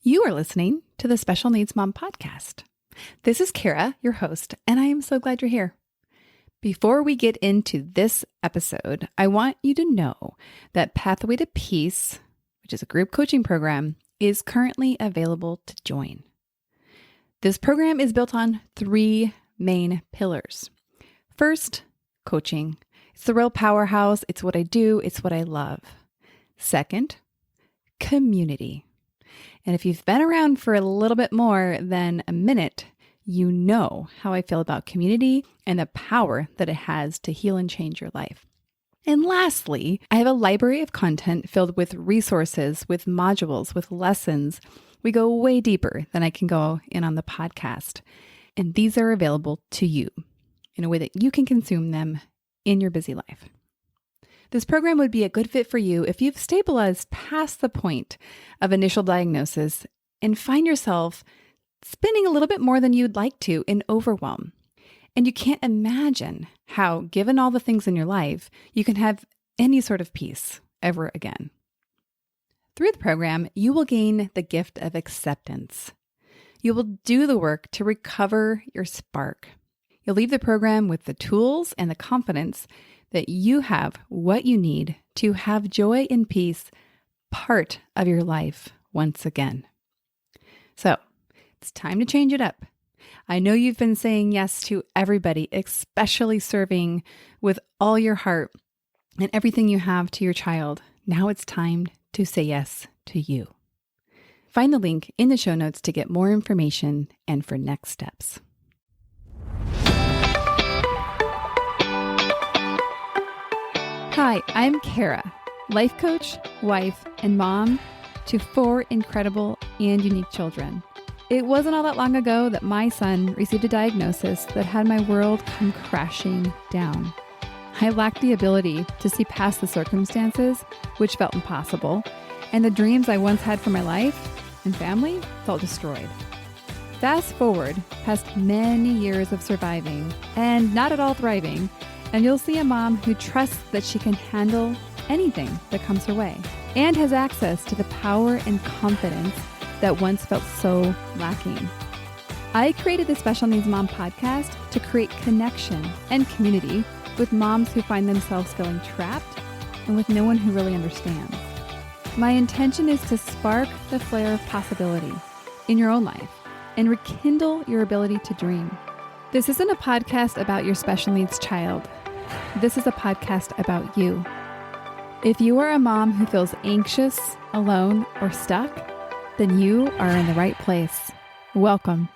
You are listening to the Special Needs Mom podcast. This is Kara, your host, and I am so glad you're here. Before we get into this episode, I want you to know that Pathway to Peace, which is a group coaching program, is currently available to join. This program is built on three main pillars. First, coaching. It's the real powerhouse. It's what I do. It's what I love. Second, community. And if you've been around for a little bit more than a minute, you know how I feel about community and the power that it has to heal and change your life. And lastly, I have a library of content filled with resources, with modules, with lessons. We go way deeper than I can go in on the podcast. And these are available to you in a way that you can consume them in your busy life. This program would be a good fit for you if you've stabilized past the point of initial diagnosis and find yourself spending a little bit more than you'd like to in overwhelm. And you can't imagine how, given all the things in your life, you can have any sort of peace ever again. Through the program, you will gain the gift of acceptance. You will do the work to recover your spark. You'll leave the program with the tools and the confidence that you have what you need to have joy and peace part of your life once again. So it's time to change it up. I know you've been saying yes to everybody, especially serving with all your heart and everything you have to your child. Now it's time to say yes to you. Find the link in the show notes to get more information and for next steps. Hi, I'm Kara, life coach, wife, and mom to 4 incredible and unique children. It wasn't all that long ago that my son received a diagnosis that had my world come crashing down. I lacked the ability to see past the circumstances, which felt impossible, and the dreams I once had for my life and family felt destroyed. Fast forward past many years of surviving and not at all thriving, and you'll see a mom who trusts that she can handle anything that comes her way and has access to the power and confidence that once felt so lacking. I created the Special Needs Mom podcast to create connection and community with moms who find themselves feeling trapped and with no one who really understands. My intention is to spark the flare of possibility in your own life and rekindle your ability to dream. This isn't a podcast about your special needs child. This is a podcast about you. If you are a mom who feels anxious, alone, or stuck, then you are in the right place. Welcome.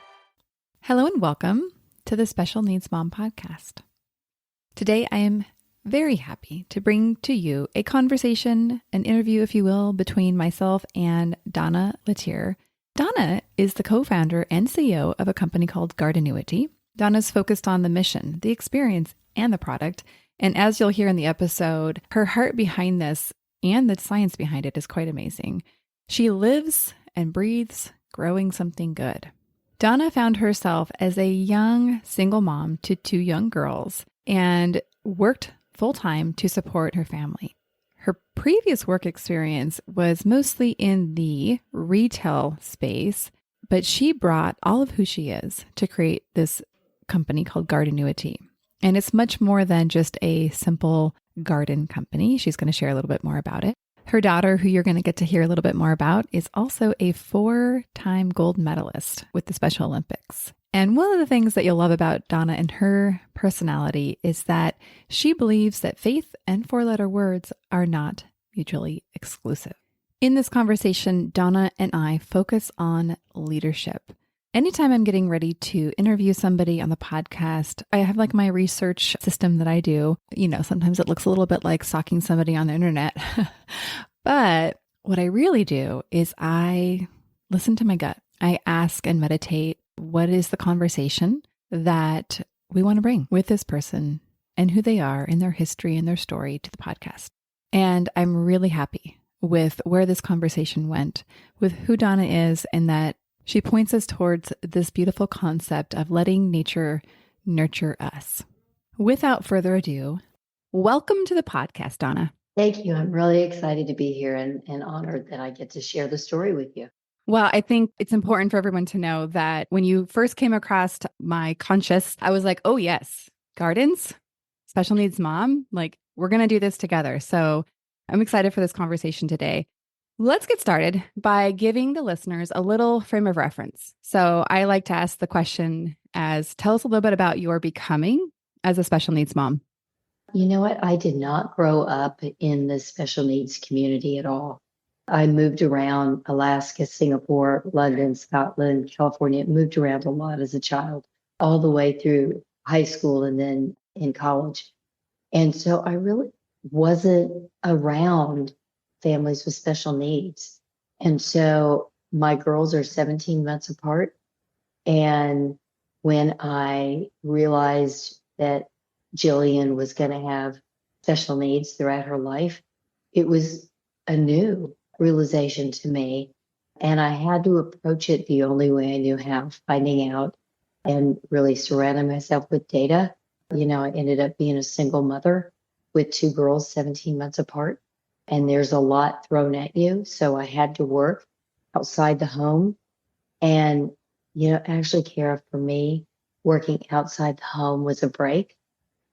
Hello and welcome to the Special Needs Mom podcast. Today, I am very happy to bring to you a conversation, an interview, if you will, between myself and Donna Letier. Donna is the co-founder and CEO of a company called Gardenuity. Donna's focused on the mission, the experience, and the product. And as you'll hear in the episode, her heart behind this and the science behind it is quite amazing. She lives and breathes growing something good. Donna found herself as a young single mom to 2 young girls and worked full-time to support her family. Her previous work experience was mostly in the retail space, but she brought all of who she is to create this company called Gardenuity. And it's much more than just a simple garden company. She's going to share a little bit more about it. Her daughter, who you're going to get to hear a little bit more about, is also a 4-time gold medalist with the Special Olympics. And one of the things that you'll love about Donna and her personality is that she believes that faith and 4-letter words are not mutually exclusive. In this conversation, Donna and I focus on leadership. Anytime I'm getting ready to interview somebody on the podcast, I have like my research system that I do. You know, sometimes it looks a little bit like stalking somebody on the internet. But what I really do is I listen to my gut. I ask and meditate, what is the conversation that we want to bring with this person and who they are and their history and their story to the podcast. And I'm really happy with where this conversation went, with who Donna is, and that she points us towards this beautiful concept of letting nature nurture us. Without further ado, welcome to the podcast, Donna. Thank you. I'm really excited to be here and honored that I get to share the story with you. Well, I think it's important for everyone to know that when you first came across my conscious, I was like, oh, yes, gardens, special needs mom, like we're going to do this together. So I'm excited for this conversation today. Let's get started by giving the listeners a little frame of reference. So I like to ask the question as tell us a little bit about your becoming as a special needs mom. You know what? I did not grow up in the special needs community at all. I moved around Alaska, Singapore, London, Scotland, California, moved around a lot as a child, all the way through high school and then in college. And so I really wasn't around families with special needs. And so my girls are 17 months apart. And when I realized that Jillian was going to have special needs throughout her life, it was a new realization to me. And I had to approach it the only way I knew how, finding out and really surrounding myself with data. I ended up being a single mother with two girls 17 months apart. And there's a lot thrown at you. So I had to work outside the home and, actually care for me, working outside the home was a break.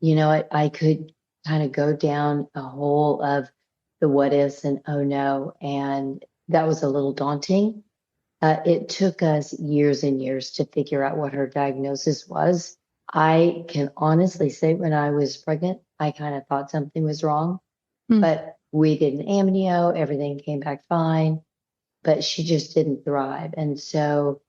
I could kind of go down a hole of the what ifs and oh no. And that was a little daunting. It took us years and years to figure out what her diagnosis was. I can honestly say when I was pregnant, I kind of thought something was wrong, Hmm. but we did an amnio, everything came back fine, but she just didn't thrive. And so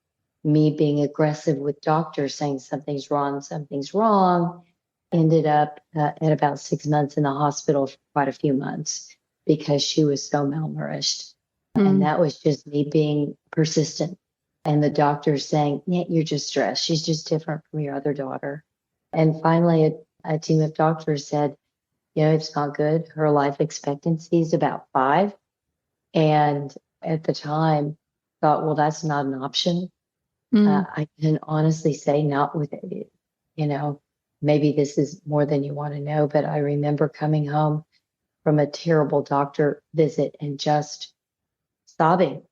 me being aggressive with doctors saying something's wrong, ended up at about 6 months in the hospital for quite a few months because she was so malnourished. And Hmm. that was just me being persistent. And the doctors saying, yeah, you're just stressed. She's just different from your other daughter. And finally, a team of doctors said, it's not good. Her life expectancy is about 5. And at the time, thought, well, that's not an option. Hmm. I can honestly say, not with it. You know, maybe this is more than you want to know, but I remember coming home from a terrible doctor visit and just sobbing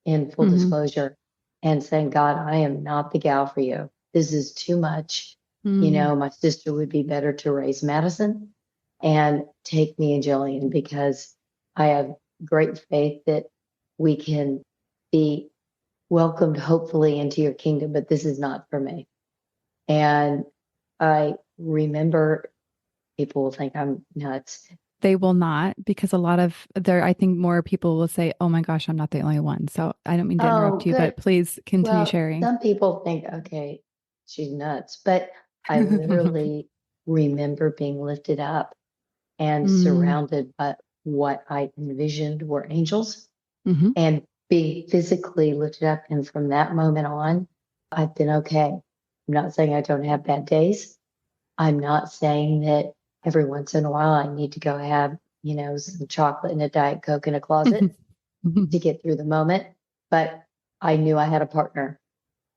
in full Hmm. disclosure and saying, God, I am not the gal for you. This is too much. Hmm. My sister would be better to raise Madison and take me and Jillian because I have great faith that we can be welcomed, hopefully, into your kingdom, but this is not for me. And I remember people will think I'm nuts. They will not because a lot of there, I think more people will say, oh my gosh, I'm not the only one. So I don't mean to Oh, interrupt you, good. but please continue Well, sharing. some people think, okay, she's nuts. But I literally remember being lifted up and Mm. surrounded by what I envisioned were angels Hmm. and being physically lifted up. And from that moment on, I've been okay. I'm not saying I don't have bad days. I'm not saying that every once in a while I need to go have, some chocolate and a Diet Coke in a closet to get through the moment. But I knew I had a partner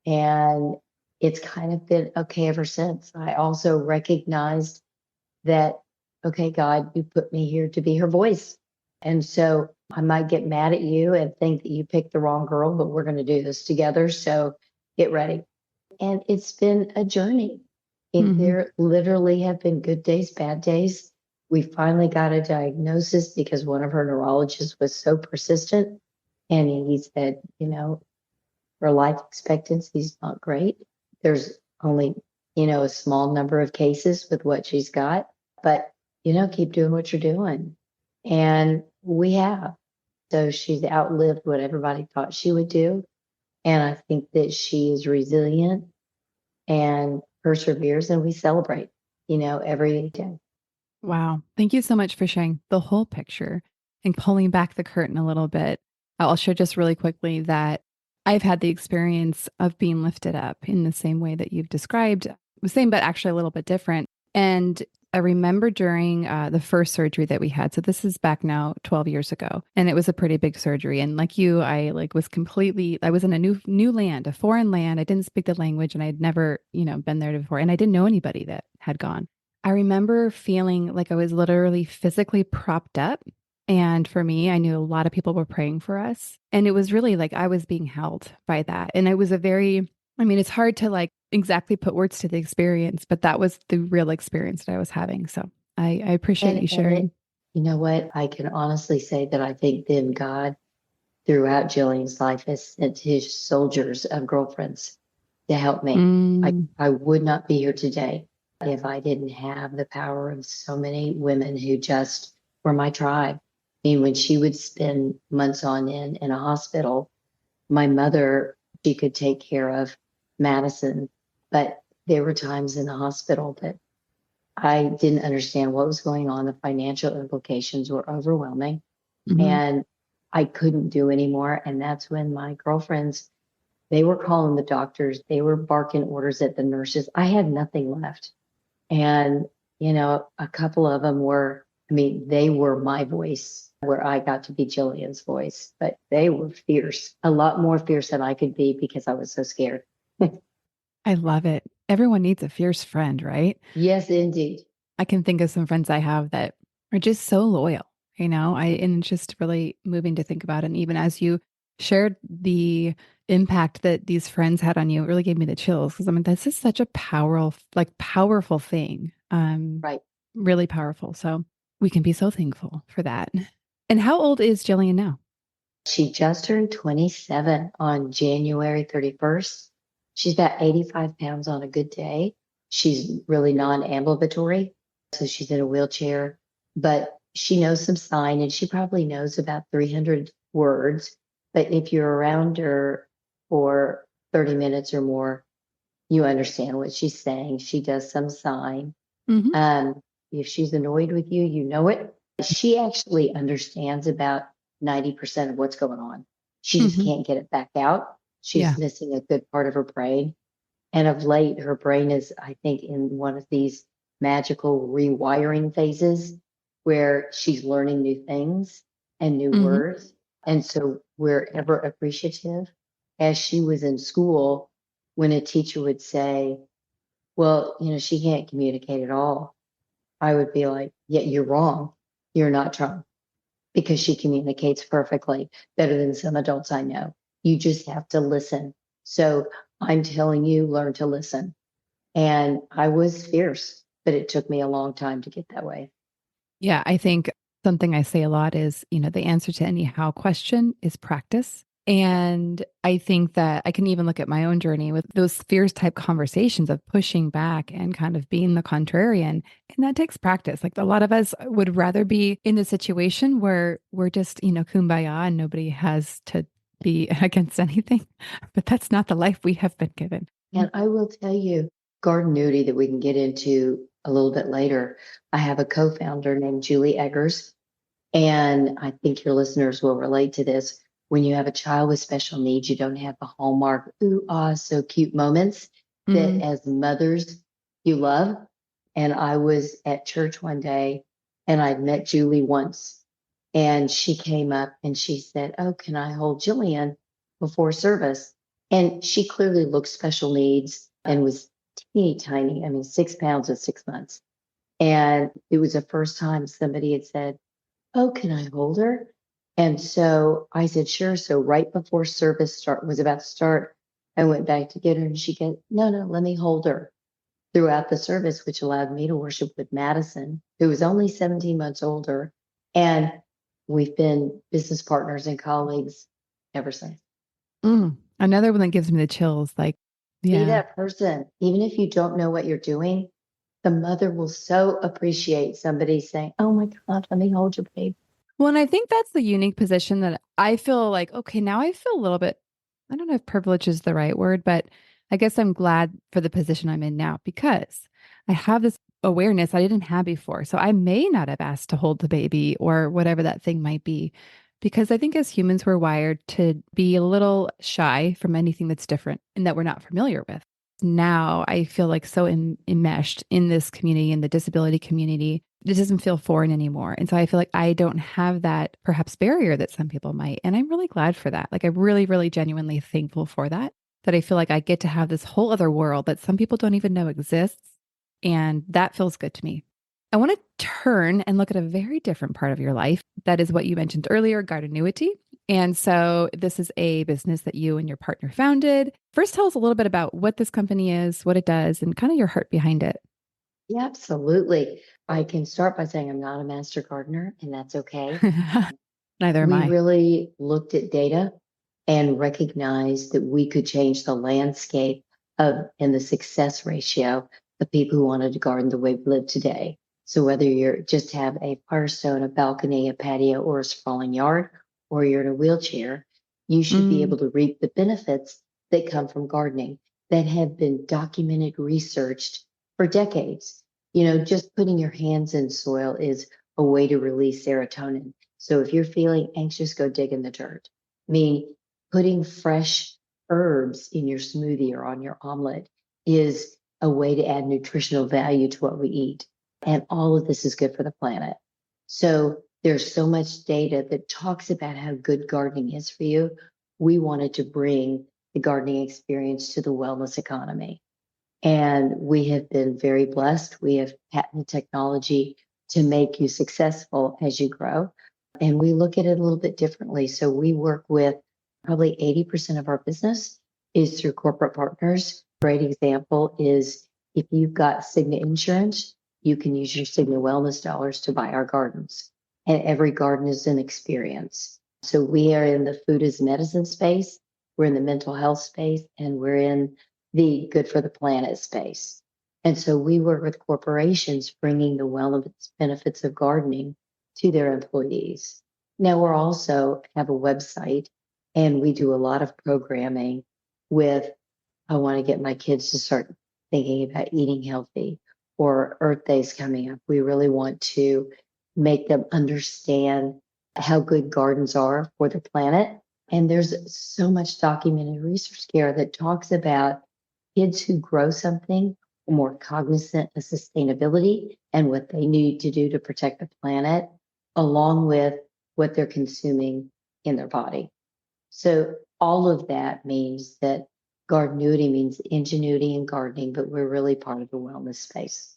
and it's kind of been okay ever since. I also recognized that, okay, God, you put me here to be her voice. And so I might get mad at you and think that you picked the wrong girl, but we're going to do this together. So get ready. And it's been a journey. Hmm. There literally have been good days, bad days. We finally got a diagnosis because one of her neurologists was so persistent. And he said, her life expectancy is not great. There's only, a small number of cases with what she's got, but, keep doing what you're doing. And we have. So she's outlived what everybody thought she would do. And I think that she is resilient and perseveres, and we celebrate, every day. Wow. Thank you so much for sharing the whole picture and pulling back the curtain a little bit. I'll share just really quickly that I've had the experience of being lifted up in the same way that you've described, the same, but actually a little bit different. And I remember during the first surgery that we had. So this is back now 12 years ago, and it was a pretty big surgery. And like you, I like was completely. I was in a new land, a foreign land. I didn't speak the language, and I had never been there before, and I didn't know anybody that had gone. I remember feeling like I was literally physically propped up And for me, I knew a lot of people were praying for us. And it was really like I was being held by that. And it was a very, I mean, it's hard to like exactly put words to the experience, but that was the real experience that I was having. So I appreciate you And sharing. you know what? I can honestly say that I think then God throughout Jillian's life has sent his soldiers of girlfriends to help me. Mm, I would not be here today if I didn't have the power of so many women who just were my tribe. I mean, when she would spend months on end in a hospital, my mother, she could take care of Madison, but there were times in the hospital that I didn't understand what was going on. The financial implications were overwhelming hmm and I couldn't do anymore. And that's when my girlfriends, they were calling the doctors, they were barking orders at the nurses. I had nothing left. And, a couple of them were, I mean, they were my voice where I got to be Jillian's voice, but they were fierce, a lot more fierce than I could be because I was so scared. I love it. Everyone needs a fierce friend, right? Yes, indeed. I can think of some friends I have that are just so loyal, and it's just really moving to think about. And even as you shared the impact that these friends had on you, it really gave me the chills because I mean, this is such a powerful thing. Right. Really powerful. So we can be so thankful for that. And how old is Jillian now? She just turned 27 on January 31st. She's about 85 pounds on a good day. She's really non-ambulatory, so she's in a wheelchair, but she knows some sign and she probably knows about 300 words. But if you're around her for 30 minutes or more, you understand what she's saying. She does some sign. Hmm Um, if she's annoyed with you, you know it. She actually understands about 90% of what's going on. She just hmm can't get it back out. Yeah. She's missing a good part of her brain. And of late, her brain is, I think, in one of these magical rewiring phases where she's learning new things and new hmm words. And so we're ever appreciative. As she was in school, when a teacher would say, well, she can't communicate at all, I would be like, yeah, you're wrong. You're not Trump because she communicates perfectly better than some adults I know. You just have to listen. So I'm telling you, learn to listen. And I was fierce, but it took me a long time to get that way. Yeah, I think something I say a lot is, the answer to any how question is practice. And I think that I can even look at my own journey with those fierce type conversations of pushing back and kind of being the contrarian. And that takes practice. Like a lot of us would rather be in the situation where we're just, kumbaya and nobody has to be against anything. But that's not the life we have been given. And I will tell you, Gardenuity that we can get into a little bit later. I have a co-founder named Julie Eggers, and I think your listeners will relate to this. When you have a child with special needs, you don't have the hallmark, ooh, ah, so cute moments that Mm, as mothers you love. And I was at church one day and I'd met Julie once and she came up and she said, oh, can I hold Jillian before service? And she clearly looked special needs and was teeny tiny. I mean, 6 pounds at 6 months. And it was the first time somebody had said, oh, can I hold her? And so I said, sure. So right before service was about to start, I went back to get her and she said, no, no, let me hold her throughout the service, which allowed me to worship with Madison, who was only 17 months older. And we've been business partners and colleagues ever since. Another one that gives me the chills. Like, Be yeah. that person, even if you don't know what you're doing, the mother will so appreciate somebody saying, oh my God, let me hold your baby. Well, and I think that's the unique position that I feel like, okay, now I feel a little bit, I don't know if privilege is the right word, but I guess I'm glad for the position I'm in now because I have this awareness I didn't have before. So I may not have asked to hold the baby or whatever that thing might be. Because I think as humans, we're wired to be a little shy from anything that's different and that we're not familiar with. Now I feel like so enmeshed in this community, in the disability community, it doesn't feel foreign anymore. And so I feel like I don't have that perhaps barrier that some people might. And I'm really glad for that. Like I'm really, really genuinely thankful for that, that I feel like I get to have this whole other world that some people don't even know exists. And that feels good to me. I want to turn and look at a very different part of your life. That is what you mentioned earlier, Gardenuity. And so this is a business that you and your partner founded. First, tell us a little bit about what this company is, what it does, and kind of your heart behind it. Yeah, absolutely. I can start by saying I'm not a master gardener, and that's okay. Neither am We I. really looked at data and recognized that we could change the landscape of and the success ratio of people who wanted to garden the way we live today. So whether you're just have a firestone, a balcony, a patio, or a sprawling yard, or you're in a wheelchair, you should be Mm, able to reap the benefits that come from gardening that have been documented, researched for decades. Just putting your hands in soil is a way to release serotonin. So if you're feeling anxious, go dig in the dirt. I mean, putting fresh herbs in your smoothie or on your omelet is a way to add nutritional value to what we eat. And all of this is good for the planet. So there's so much data that talks about how good gardening is for you. We wanted to bring the gardening experience to the wellness economy. And we have been very blessed. We have patented technology to make you successful as you grow. And we look at it a little bit differently. So we work with probably 80% of our business is through corporate partners. Great example is if you've got Cigna insurance, you can use your Cigna wellness dollars to buy our gardens. And every garden is an experience. So we are in the food as medicine space, we're in the mental health space, and we're in the good for the planet space. And so we work with corporations bringing the wellness benefits of gardening to their employees. Now we're also have a website and we do a lot of programming with I want to get my kids to start thinking about eating healthy or Earth Day's coming up. We really want to make them understand how good gardens are for the planet. And there's so much documented research here that talks about kids who grow something are more cognizant of sustainability and what they need to do to protect the planet, along with what they're consuming in their body. So all of that means that gardenuity means ingenuity in gardening, but we're really part of the wellness space.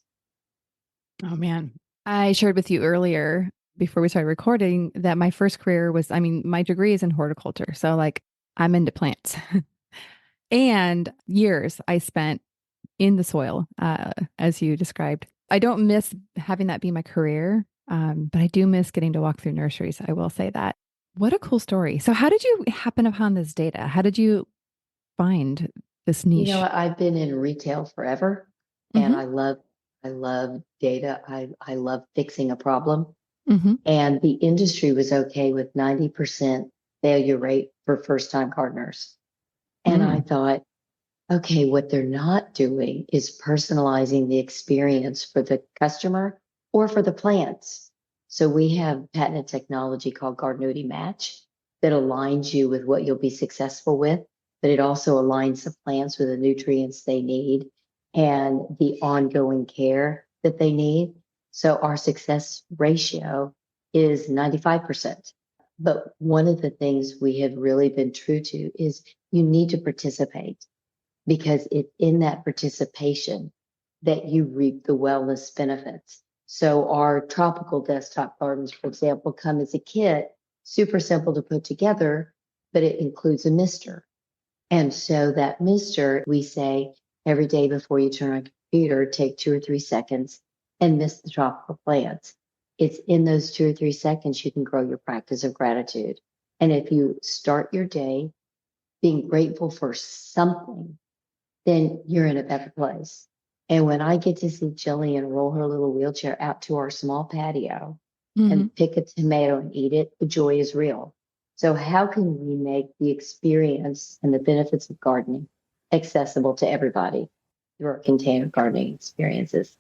oh, man. I shared with you earlier before we started recording that my first career was, I mean, my degree is in horticulture. So, like, I'm into plants. And years I spent in the soil, as you described. I don't miss having that be my career, but I do miss getting to walk through nurseries. I will say that. What a cool story. So, how did you happen upon this data? How did you find this niche? I've been in retail forever and Hmm. I love data. I love fixing a problem. Hmm. And the industry was okay with 90% failure rate for first time gardeners. And I Mm. thought, okay, what they're not doing is personalizing the experience for the customer or for the plants. So we have patented technology called Gardenuity Match that aligns you with what you'll be successful with, but it also aligns the plants with the nutrients they need and the ongoing care that they need. So our success ratio is 95%. But one of the things we have really been true to is you need to participate because it's in that participation that you reap the wellness benefits. So our tropical desktop gardens, for example, come as a kit, super simple to put together, but it includes a mister. And so that mister, we say every day before you turn on a computer, take 2 or 3 seconds and mist the tropical plants. It's in those 2 or 3 seconds you can grow your practice of gratitude. And if you start your day being grateful for something, then you're in a better place. And when I get to see Jillian roll her little wheelchair out to our small patio Hmm. and pick a tomato and eat it, the joy is real. So, how can we make the experience and the benefits of gardening accessible to everybody through our container gardening experiences?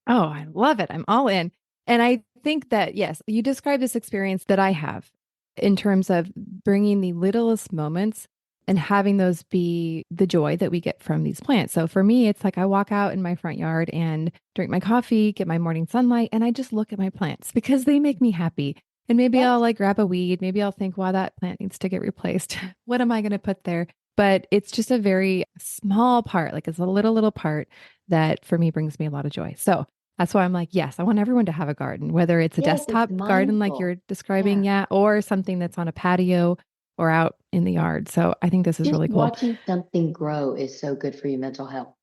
Oh, I love it. I'm all in. And I think that, yes, you describe this experience that I have in terms of bringing the littlest moments and having those be the joy that we get from these plants. So for me, it's like I walk out in my front yard and drink my coffee, get my morning sunlight, and I just look at my plants because they make me happy. And maybe Yep. I'll like grab a weed. Maybe I'll think, wow, that plant needs to get replaced. What am I going to put there? But it's just a very small part, like it's a little part that for me brings me a lot of joy. So That's why I'm like, yes, I want everyone to have a garden, whether it's a Yes, it's desktop garden like mindful. you're describing, Yeah. yeah, or something that's on a patio or out in the yard. So I think this is Just really cool. watching something grow is so good for your mental health.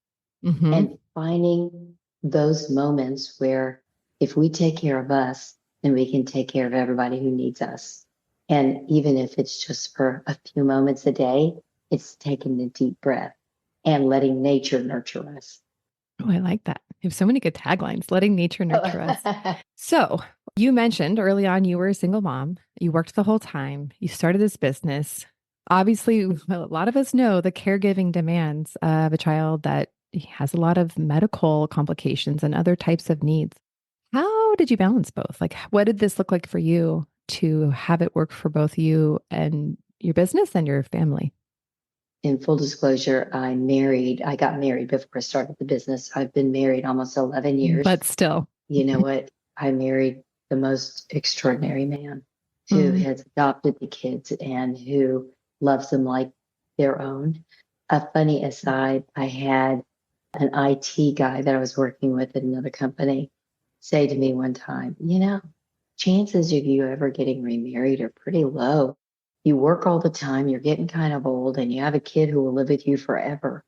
Hmm. And finding those moments where if we take care of us, then we can take care of everybody who needs us. And even if it's just for a few moments a day, it's taking a deep breath and letting nature nurture us. Oh, I like that. You have so many good taglines, letting nature nurture us. Oh, So you mentioned early on you were a single mom. You worked the whole time. You started this business. Obviously, well, a lot of us know the caregiving demands of a child that has a lot of medical complications and other types of needs. How did you balance both? Like, what did this look like for you to have it work for both you and your business and your family? in full disclosure, I got married before I started the business. I've been married almost 11 years. But still. You know what? I married the most extraordinary man who Mm, has adopted the kids and who loves them like their own. A funny aside, I had an IT guy that I was working with at another company say to me one time, chances of you ever getting remarried are pretty low. You work all the time, you're getting kind of old, and you have a kid who will live with you forever.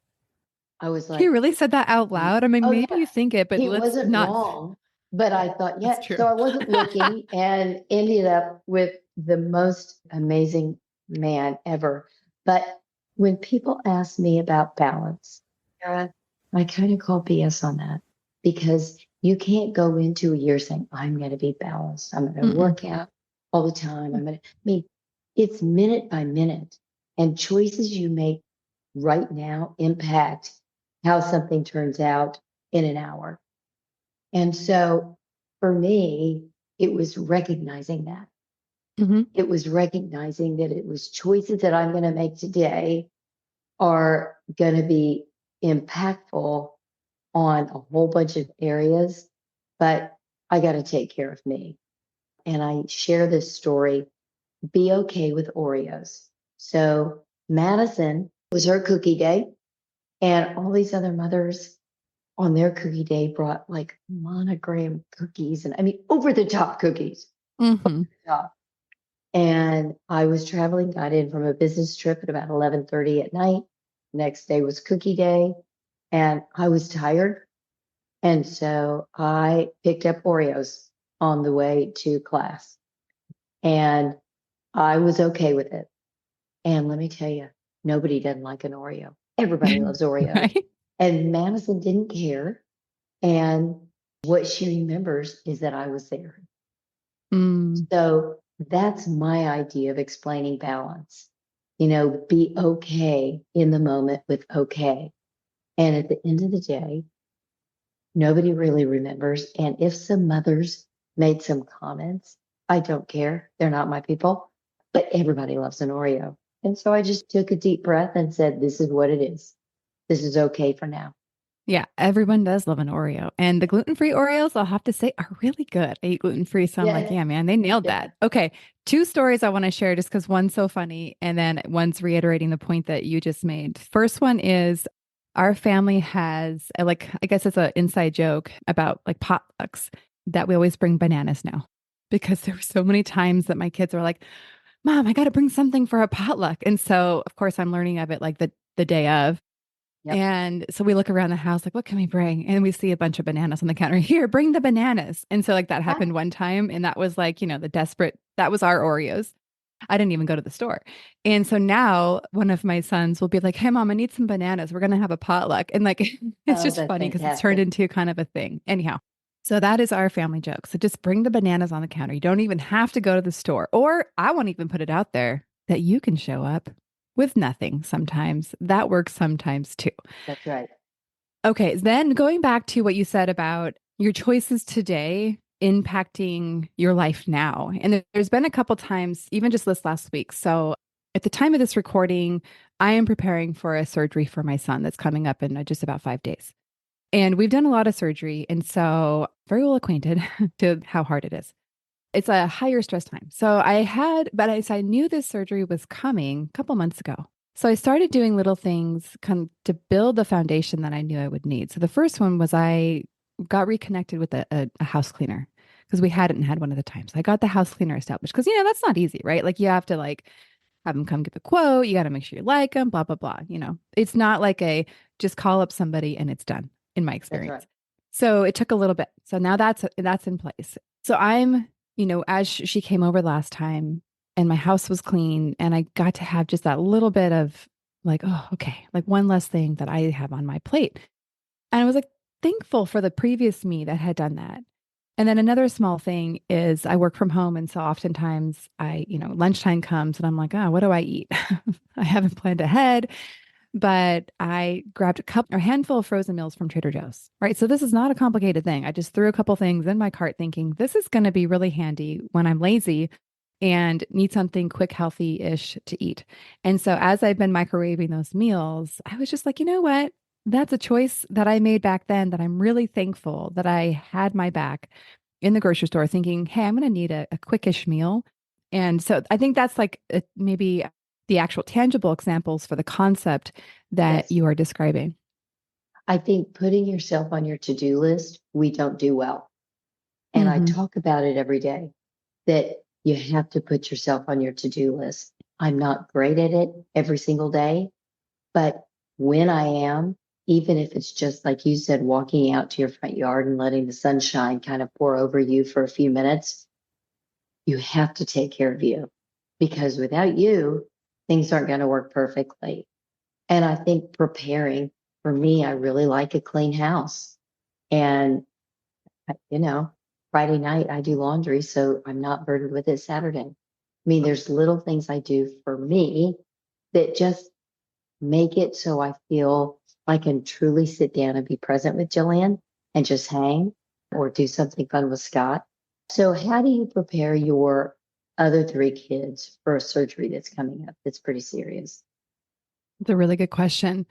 I was he like, really said that out loud. I mean, oh, maybe yeah, you think it, but he let's wasn't not. wrong. But I thought, That's yeah. true. So I wasn't looking and ended up with the most amazing man ever. But when people ask me about balance, Sarah, I kind of call BS on that because you can't go into a year saying, I'm going to be balanced. I'm going to Mm-mm. work out all the time. I mean, it's minute by minute. And choices you make right now impact how something turns out in an hour. And so for me, it was recognizing that. Hmm. It was recognizing that it was choices that I'm going to make today are going to be impactful on a whole bunch of areas, but I got to take care of me. And I share this story, be okay with Oreos. So Madison was her cookie day, and all these other mothers on their cookie day brought like monogram cookies and I mean over the top cookies. Hmm. Top. And I was traveling, got in from a business trip at about 11:30 at night. Next day was cookie day and I was tired. And so I picked up Oreos on the way to class and I was okay with it. And let me tell you, nobody doesn't like an Oreo. Everybody loves Oreos. Right? And Madison didn't care. And what she remembers is that I was there. Mm. So that's my idea of explaining balance. Be okay in the moment with okay. And at the end of the day, nobody really remembers. And if some mothers made some comments, I don't care. They're not my people, but everybody loves an Oreo. And so I just took a deep breath and said, this is what it is. This is okay for now. Yeah, everyone does love an Oreo. And the gluten-free Oreos, I'll have to say, are really good. I eat gluten-free, so I'm like, Yeah. yeah, man, they nailed Yeah. that. Okay, two stories I want to share just because one's so funny, and then one's reiterating the point that you just made. First one is our family has, like, I guess it's an inside joke about like potlucks that we always bring bananas now because there were so many times that my kids were like, Mom, I got to bring something for a potluck. And so, of course, I'm learning of it like the day of. Yep. And so we look around the house, like, what can we bring? And we see a bunch of bananas on the counter. Here, bring the bananas. And so, like, that Ah, happened one time. And that was like, the desperate, that was our Oreos. I didn't even go to the store. And so now one of my sons will be like, hey, Mom, I need some bananas. We're going to have a potluck. And like, it's oh, just that's funny because it's turned fantastic. into kind of a thing. Anyhow, so that is our family joke. So just bring the bananas on the counter. You don't even have to go to the store. Or I won't even put it out there that you can show up with nothing sometimes. That works sometimes too. That's right. Okay, then going back to what you said about your choices today impacting your life now. And there's been a couple times, even just this last week. So at the time of this recording, I am preparing for a surgery for my son that's coming up in just about 5 days. And we've done a lot of surgery. And so very well acquainted to how hard it is. It's a higher stress time. So I knew this surgery was coming a couple months ago. So I started doing little things to build the foundation that I knew I would need. So the first one was I got reconnected with a house cleaner because we hadn't had one at the time. So I got the house cleaner established because, that's not easy, right? Like you have to like have them come give a quote. You got to make sure you like them, blah, blah, blah. It's not like a just call up somebody and it's done in my That's right. experience. So it took a little bit. So now that's in place. So I'm, as she came over last time and my house was clean and I got to have just that little bit of like, oh, okay, like one less thing that I have on my plate. And I was like thankful for the previous me that had done that. And then another small thing is I work from home. And so oftentimes lunchtime comes and I'm like, oh, what do I eat? I haven't planned ahead, but I grabbed a handful of frozen meals from Trader Joe's, right? So this is not a complicated thing. I just threw a couple things in my cart thinking this is going to be really handy when I'm lazy and need something quick, healthy ish to eat. And so as I've been microwaving those meals, I was just like, you know what? That's a choice that I made back then that I'm really thankful that I had my back in the grocery store thinking, hey, I'm going to need a quickish meal. And so I think that's like maybe the actual tangible examples for the concept that Yes. you are describing. I think putting yourself on your to-do list, we don't do well. And I Mm-hmm. talk about it every day that you have to put yourself on your to-do list. I'm not great at it every single day, but when I am, even if it's just like you said, walking out to your front yard and letting the sunshine kind of pour over you for a few minutes, you have to take care of you because without you, things aren't going to work perfectly. And I think preparing for me, I really like a clean house. And, you know, Friday night I do laundry, so I'm not burdened with it Saturday. I mean, there's little things I do for me that just make it so I feel I can truly sit down and be present with Jillian and just hang or do something fun with Scott. So, how do you prepare your other three kids for a surgery that's coming up that's pretty serious? It's a really good question.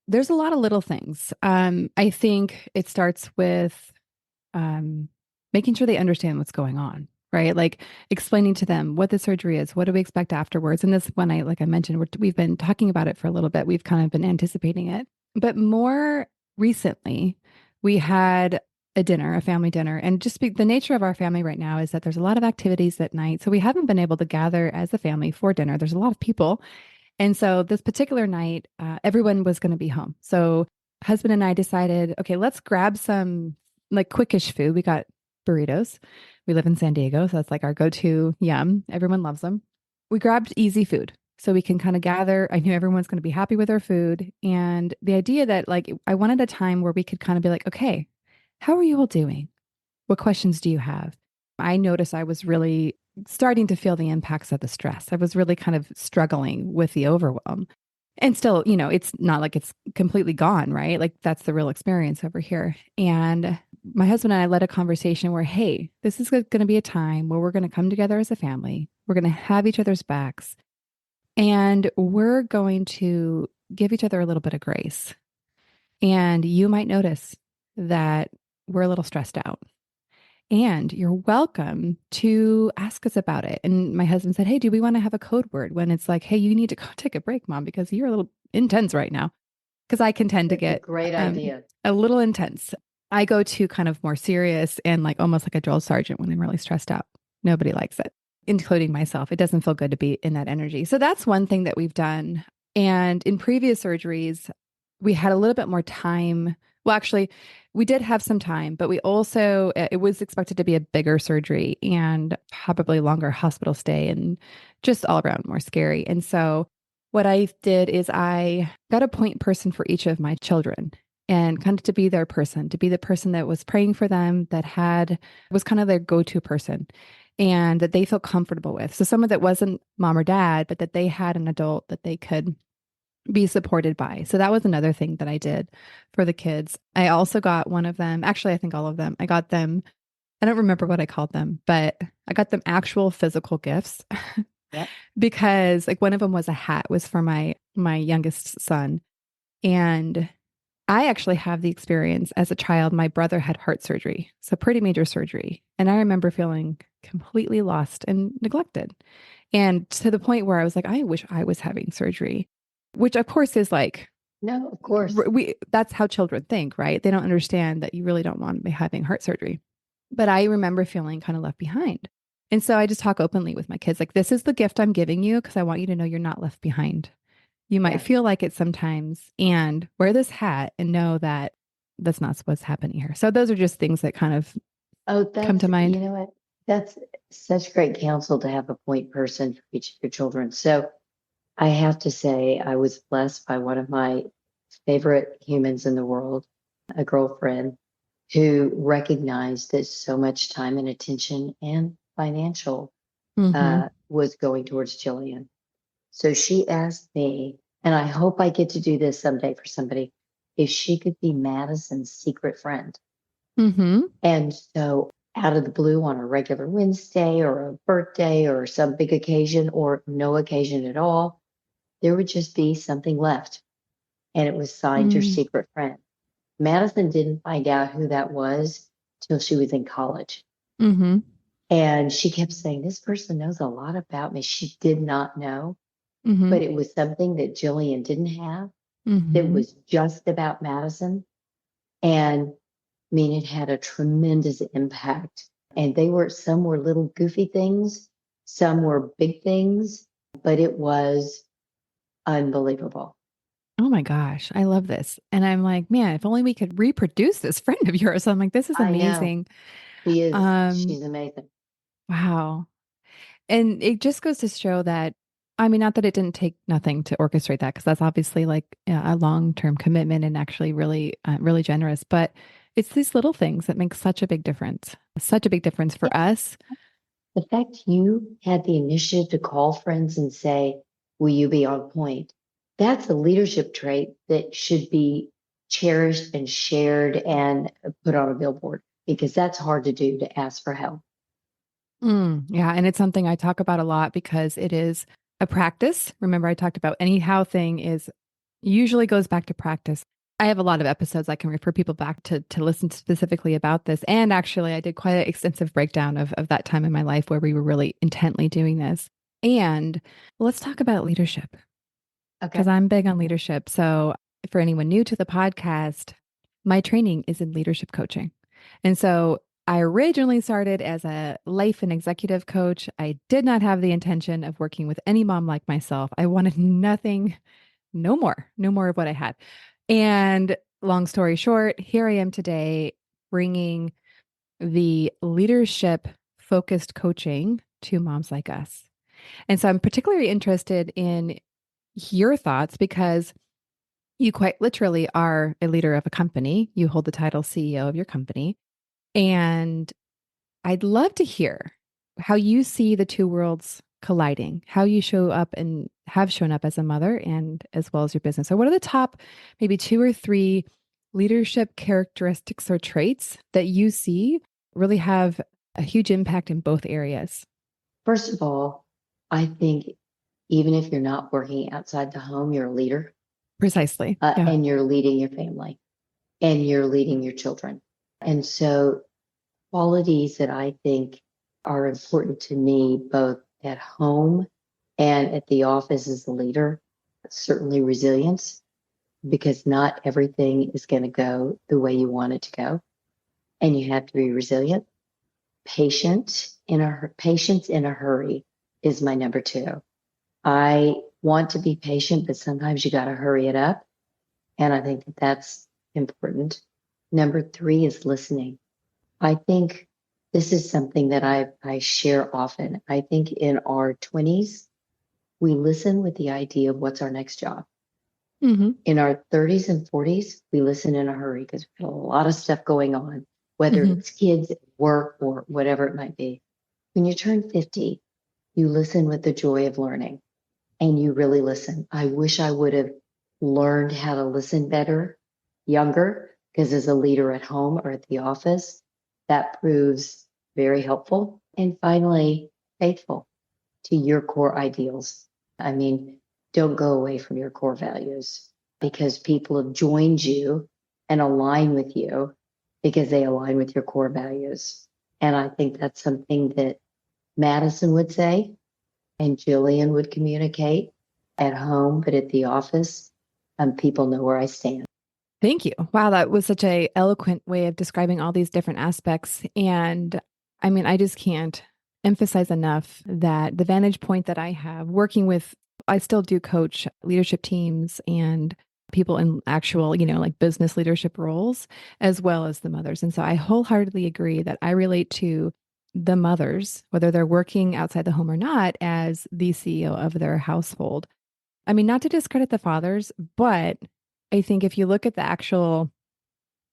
There's a lot of little things. I think it starts with um, making sure they understand what's going on, right? Like explaining to them what the surgery is, what do we expect afterwards. And this one, like I mentioned, we've been talking about it for a little bit. We've kind of been anticipating it. But more recently, we had a family dinner. And the nature of our family right now is that there's a lot of activities at night. So we haven't been able to gather as a family for dinner. There's a lot of people. And so this particular night, everyone was going to be home. So husband and I decided, okay, let's grab some like quickish food. We got burritos. We live in San Diego, so that's like our go-to yum. Everyone loves them. We grabbed easy food so we can kind of gather. I knew everyone's going to be happy with our food. And the idea that like I wanted a time where we could kind of be like, okay, how are you all doing? What questions do you have? I noticed I was really starting to feel the impacts of the stress. I was really kind of struggling with the overwhelm. And still, it's not like it's completely gone, right? Like that's the real experience over here. And my husband and I led a conversation where, hey, this is going to be a time where we're going to come together as a family. We're going to have each other's backs and we're going to give each other a little bit of grace. And you might notice that we're a little stressed out. And you're welcome to ask us about it. And my husband said, hey, do we want to have a code word when it's like, hey, you need to go take a break, mom, because you're a little intense right now? Because I can tend to That's a get great idea. a little intense. I go to kind of more serious and like almost like a drill sergeant when I'm really stressed out. Nobody likes it, including myself. It doesn't feel good to be in that energy. So that's one thing that we've done. And in previous surgeries, we had a little bit more time. Well, actually, we did have some time, but we also, it was expected to be a bigger surgery and probably longer hospital stay and just all around more scary. And so what I did is I got a point person for each of my children and kind of to be their person, to be the person that was praying for them, was kind of their go-to person and that they felt comfortable with. So someone that wasn't mom or dad, but that they had an adult that they could be supported by. So that was another thing that I did for the kids. I also got one of them, actually, I think all of them, I got them, I don't remember what I called them, but I got them actual physical gifts Yep. because like one of them was a hat, was for my youngest son. And I actually have the experience as a child. My brother had heart surgery, so pretty major surgery. And I remember feeling completely lost and neglected. And to the point where I was like, I wish I was having surgery, which of course is like No, of course. That's how children think, right? They don't understand that you really don't want to be having heart surgery. But I remember feeling kind of left behind. And so I just talk openly with my kids like, this is the gift I'm giving you because I want you to know you're not left behind. You might Yeah. feel like it sometimes, and wear this hat and know that that's not what's happening here. So those are just things that kind of Oh, come to mind. you know what? That's such great counsel to have a point person for each of your children. So I have to say, I was blessed by one of my favorite humans in the world, a girlfriend who recognized that so much time and attention and financial Mm-hmm. was going towards Jillian. So she asked me, and I hope I get to do this someday for somebody, if she could be Madison's secret friend. Mm-hmm. And so out of the blue on a regular Wednesday or a birthday or some big occasion or no occasion at all, there would just be something left. And it was signed your Mm-hmm. secret friend. Madison didn't find out who that was till she was in college. Mm-hmm. And she kept saying, this person knows a lot about me. She did not know, Mm-hmm. but it was something that Jillian didn't have that Mm-hmm. was just about Madison. And I mean, it had a tremendous impact. And some were little goofy things, some were big things, but it was unbelievable. Oh my gosh, I love this. And I'm like, man, if only we could reproduce this friend of yours. I'm like, this is I know amazing. Um, she's amazing. wow. And it just goes to show that, I mean, not that it didn't take nothing to orchestrate that, because that's obviously like a long-term commitment and actually really, really generous. But it's these little things that make such a big difference Yeah. for us. The fact you had the initiative to call friends and say, will you be on point? That's a leadership trait that should be cherished and shared and put on a billboard because that's hard to do to ask for help. Yeah. And it's something I talk about a lot because it is a practice. Remember, I talked about any how thing is usually goes back to practice. I have a lot of episodes I can refer people back to listen specifically about this. And actually, I did quite an extensive breakdown of that time in my life where we were really intently doing this. And let's talk about leadership because Okay. I'm big on leadership. So, for anyone new to the podcast, my training is in leadership coaching. And so, I originally started as a life and executive coach. I did not have the intention of working with any mom like myself. I wanted nothing, no more of what I had. And long story short, here I am today bringing the leadership focused coaching to moms like us. And so I'm particularly interested in your thoughts because you quite literally are a leader of a company. You hold the title CEO of your company. And I'd love to hear how you see the two worlds colliding, how you show up and have shown up as a mother and as well as your business. So, what are the top maybe two or three leadership characteristics or traits that you see really have a huge impact in both areas? First of all, I think even if you're not working outside the home, you're a leader Precisely. Yeah. and you're leading your family and you're leading your children. And so, qualities that I think are important to me, both at home and at the office as a leader, certainly resilience, because not everything is going to go the way you want it to go. And you have to be resilient. Patience in a hurry is my number two. I want to be patient, but sometimes you got to hurry it up. And I think that that's important. Number three is listening. I think this is something that I share often. I think in our 20s, we listen with the idea of what's our next job. Mm-hmm. In our 30s and 40s, we listen in a hurry because we've got a lot of stuff going on, whether Mm-hmm. it's kids, work, or whatever it might be. When you turn 50, you listen with the joy of learning and you really listen. I wish I would have learned how to listen better younger, because as a leader at home or at the office, that proves very helpful. And finally, faithful to your core ideals. I mean, don't go away from your core values because people have joined you and align with you because they align with your core values. And I think that's something that Madison would say and Jillian would communicate at home, but at the office, people know where I stand. Thank you. Wow, that was such a eloquent way of describing all these different aspects. And I mean, I just can't emphasize enough that the vantage point that I have working with, I still do coach leadership teams and people in actual, like business leadership roles, as well as the mothers. And so I wholeheartedly agree that I relate to the mothers, whether they're working outside the home or not, as the CEO of their household. I mean, not to discredit the fathers, but I think if you look at the actual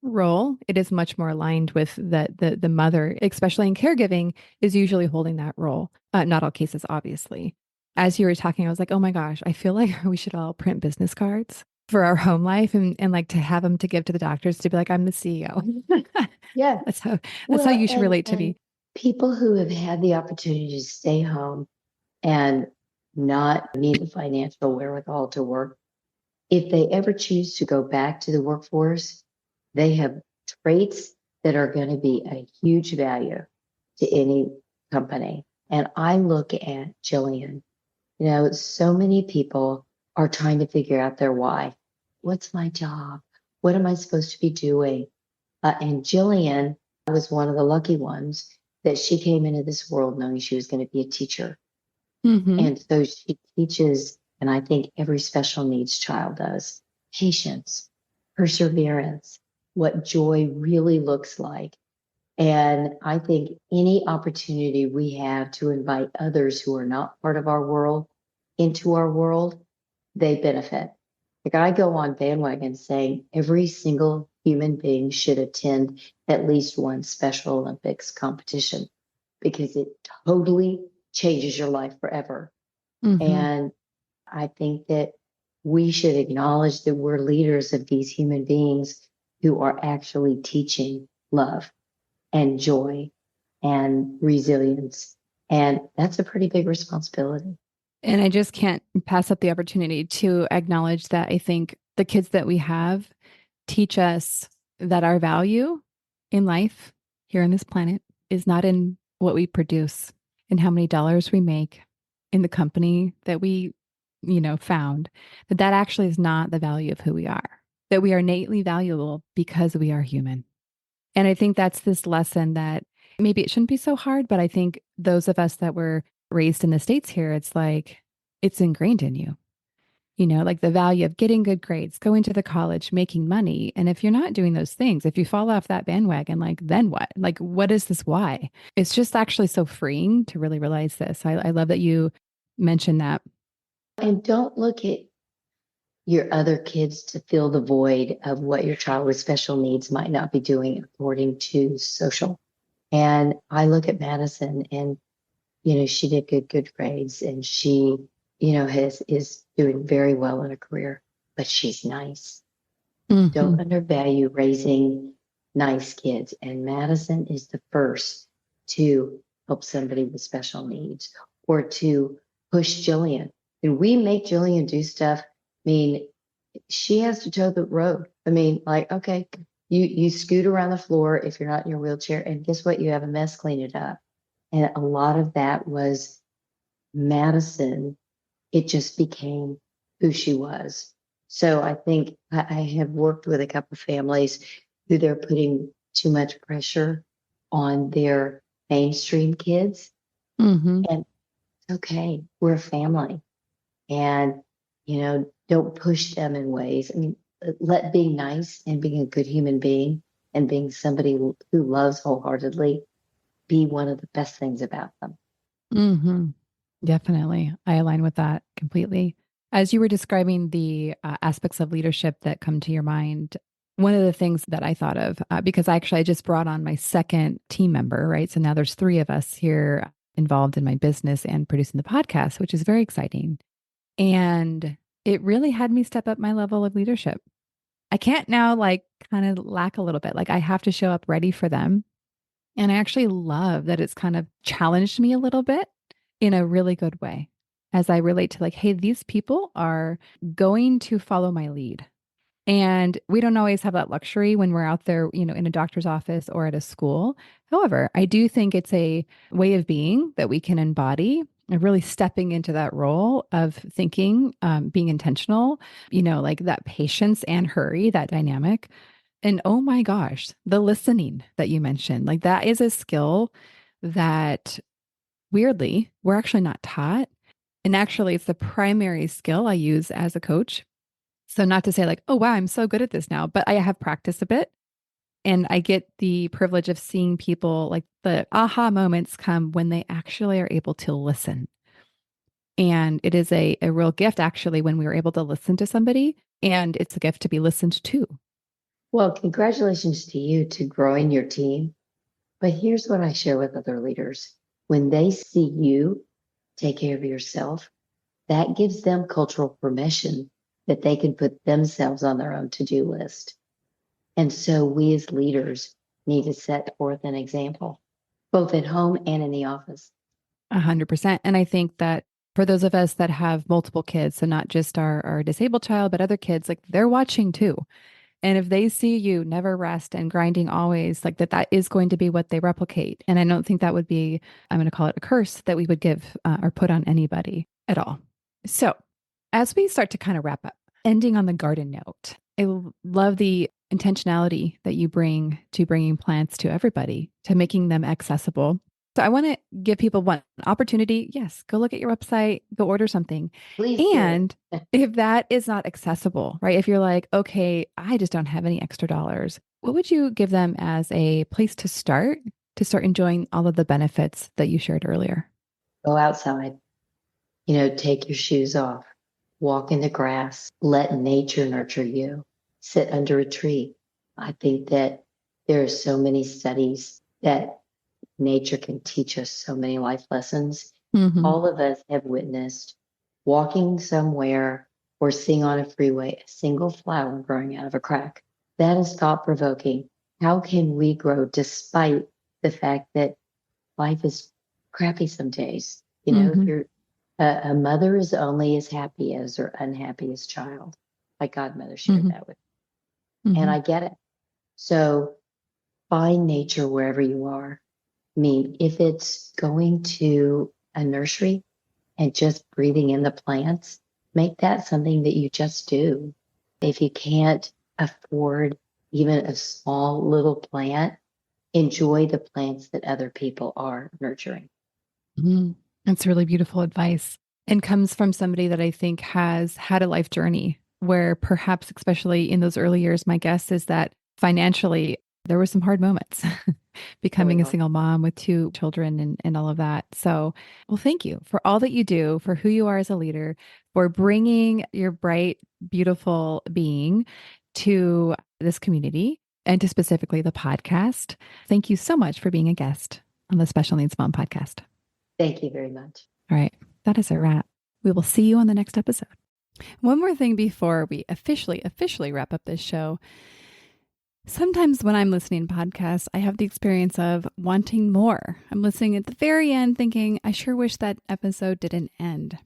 role, it is much more aligned with the mother, especially in caregiving, is usually holding that role. Not all cases, obviously. As you were talking, I was like, oh my gosh, I feel like we should all print business cards for our home life and like to have them to give to the doctors to be like, I'm the CEO. Yeah. that's how that's how Well, you should relate to and me. people who have had the opportunity to stay home and not need the financial wherewithal to work, if they ever choose to go back to the workforce, they have traits that are going to be a huge value to any company. And I look at Jillian, so many people are trying to figure out their why. What's my job? What am I supposed to be doing? And Jillian was one of the lucky ones that she came into this world knowing she was going to be a teacher. Mm-hmm. And so she teaches, and I think every special needs child does, patience, perseverance, what joy really looks like. And I think any opportunity we have to invite others who are not part of our world into our world, they benefit. Like I go on bandwagon saying every single human being should attend at least one Special Olympics competition because it totally changes your life forever. Mm-hmm. And I think that we should acknowledge that we're leaders of these human beings who are actually teaching love and joy and resilience. And that's a pretty big responsibility. And I just can't pass up the opportunity to acknowledge that I think the kids that we have teach us that our value in life here on this planet is not in what we produce and how many dollars we make in the company that we, found, that actually is not the value of who we are, that we are innately valuable because we are human. And I think that's this lesson that maybe it shouldn't be so hard, but I think those of us that were raised in the States here, it's like it's ingrained in you, like the value of getting good grades, going to the college, making money. And if you're not doing those things, if you fall off that bandwagon, like then what? Like, what is this why? It's just actually so freeing to really realize this. I love that you mentioned that. And don't look at your other kids to fill the void of what your child with special needs might not be doing according to social. And I look at Madison and, she did good grades and she, is doing very well in her career, but she's nice. Hmm. Don't undervalue raising nice kids. And Madison is the first to help somebody with special needs or to push Jillian. And we make Jillian do stuff. I mean, she has to toe the road. I mean, like, okay, you scoot around the floor if you're not in your wheelchair, and guess what? You have a mess, clean it up. And a lot of that was Madison. It just became who she was. So I think I have worked with a couple of families who they're putting too much pressure on their mainstream kids. Hmm. And it's okay, we're a family. And, don't push them in ways. I mean, let being nice and being a good human being and being somebody who loves wholeheartedly be one of the best things about them. Hmm. Definitely. I align with that completely. As you were describing the aspects of leadership that come to your mind, one of the things that I thought of, because I just brought on my second team member, right? So now there's three of us here involved in my business and producing the podcast, which is very exciting. And it really had me step up my level of leadership. I can't now like kind of lack a little bit. Like I have to show up ready for them. And I actually love that it's kind of challenged me a little bit in a really good way as I relate to like, hey, these people are going to follow my lead. And we don't always have that luxury when we're out there, in a doctor's office or at a school. However, I do think it's a way of being that we can embody and really stepping into that role of thinking, being intentional, like that patience and hurry, that dynamic. And oh my gosh, the listening that you mentioned, like that is a skill that weirdly, we're actually not taught. And actually, it's the primary skill I use as a coach. So, not to say like, oh, wow, I'm so good at this now, but I have practiced a bit. And I get the privilege of seeing people like the aha moments come when they actually are able to listen. And it is a real gift, actually, when we are able to listen to somebody. And it's a gift to be listened to. Well, congratulations to you to growing your team. But here's what I share with other leaders. When they see you take care of yourself, that gives them cultural permission that they can put themselves on their own to-do list. And so we as leaders need to set forth an example, both at home and in the office. 100%. And I think that for those of us that have multiple kids, so not just our disabled child, but other kids, like they're watching too. And if they see you never rest and grinding always, like that is going to be what they replicate. And I don't think that would be, I'm going to call it a curse that we would give or put on anybody at all. So as we start to kind of wrap up, ending on the garden note, I love the intentionality that you bring to bringing plants to everybody, to making them accessible. So I want to give people one opportunity. Yes, go look at your website, go order something. Please And do. if that is not accessible, right? If you're like, okay, I just don't have any extra dollars, what would you give them as a place to start enjoying all of the benefits that you shared earlier? Go outside, take your shoes off, walk in the grass, let nature nurture you, sit under a tree. I think that there are so many studies that nature can teach us so many life lessons. Mm-hmm. All of us have witnessed walking somewhere or seeing on a freeway a single flower growing out of a crack. That is thought provoking. How can we grow despite the fact that life is crappy some days? Mm-hmm. If you're a mother is only as happy as her unhappiest child. My godmother shared Mm-hmm. that with me. And I get it. So find nature wherever you are. I mean, if it's going to a nursery and just breathing in the plants, make that something that you just do. If you can't afford even a small little plant, enjoy the plants that other people are nurturing. Mm-hmm. That's really beautiful advice and comes from somebody that I think has had a life journey where perhaps, especially in those early years, my guess is that financially there were some hard moments becoming a single mom with two children and all of that. So, well, thank you for all that you do, for who you are as a leader, for bringing your bright, beautiful being to this community and to specifically the podcast. Thank you so much for being a guest on the Special Needs Mom podcast. Thank you very much. All right. That is a wrap. We will see you on the next episode. One more thing before we officially wrap up this show. Sometimes when I'm listening to podcasts, I have the experience of wanting more. I'm listening at the very end thinking, I sure wish that episode didn't end.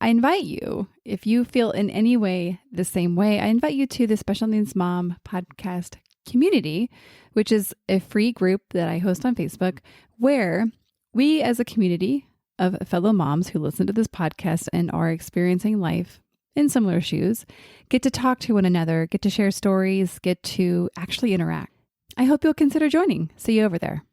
I invite you, if you feel in any way the same way, I invite you to the Special Needs Mom podcast community, which is a free group that I host on Facebook, where we as a community of fellow moms who listen to this podcast and are experiencing life in similar shoes, get to talk to one another, get to share stories, get to actually interact. I hope you'll consider joining. See you over there.